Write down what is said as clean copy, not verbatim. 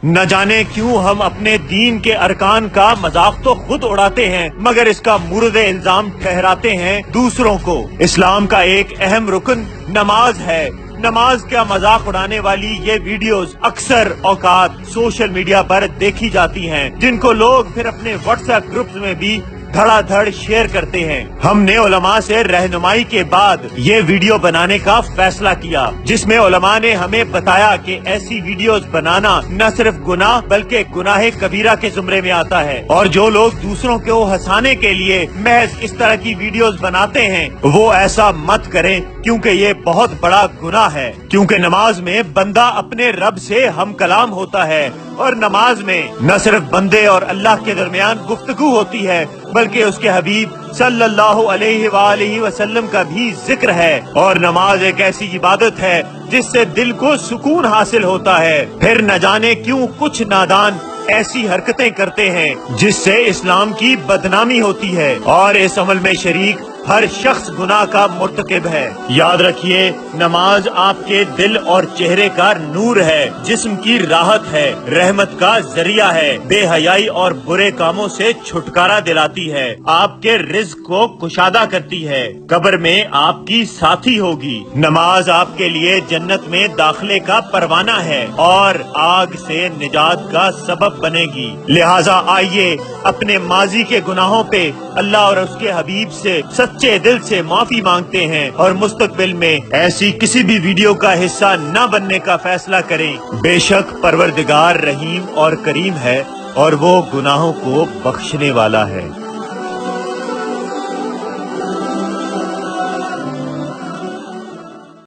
न जाने क्यों हम अपने दीन के अरकान का मजाक तो खुद उड़ाते हैं मगर इसका मुर्द इल्जाम ठहराते हैं दूसरों को। इस्लाम का एक अहम रुकन नमाज है। नमाज का मजाक उड़ाने वाली ये वीडियोस अक्सर औकात सोशल मीडिया पर देखी जाती हैं, जिनको लोग फिर अपने व्हाट्सएप ग्रुप्स में भी धड़ाधड़ शेयर करते हैं। हमने उलमा से रहनुमाई के बाद ये वीडियो बनाने का फैसला किया, जिसमें उलमा ने हमें बताया कि ऐसी वीडियोस बनाना न सिर्फ गुनाह बल्कि गुनाह कबीरा के जुमरे में आता है, और जो लोग दूसरों को हंसाने के लिए महज इस तरह की वीडियोस बनाते हैं वो ऐसा मत करें, क्योंकि ये बहुत बड़ा गुनाह है। क्योंकि नमाज में बंदा अपने रब से हम कलाम होता है, और नमाज में न सिर्फ बंदे और अल्लाह के दरमियान गुफ्तगू होती है बल्कि उसके हबीब सल्लल्लाहु अलैहि वसल्लम का भी जिक्र है। और नमाज एक ऐसी इबादत है जिससे दिल को सुकून हासिल होता है। फिर न जाने क्यों कुछ नादान ऐसी हरकतें करते हैं जिससे इस्लाम की बदनामी होती है, और इस अमल में शरीक हर शख्स गुनाह का मुर्तकिब है। याद रखिए, नमाज आपके दिल और चेहरे का नूर है, जिस्म की राहत है, रहमत का जरिया है, बेहयाई और बुरे कामों से छुटकारा दिलाती है, आपके रिज़्क को कुशादा करती है, कब्र में आपकी साथी होगी। नमाज आपके लिए जन्नत में दाखिले का परवाना है और आग से निजात का सबब बनेगी। लिहाजा आइए अपने माजी के गुनाहों पे अल्लाह और उसके हबीब से सच्चे दिल से माफी मांगते हैं, और मुस्तकबिल में ऐसी किसी भी वीडियो का हिस्सा न बनने का फैसला करें। बेशक परवरदिगार रहीम और करीम है, और वो गुनाहों को बख्शने वाला है।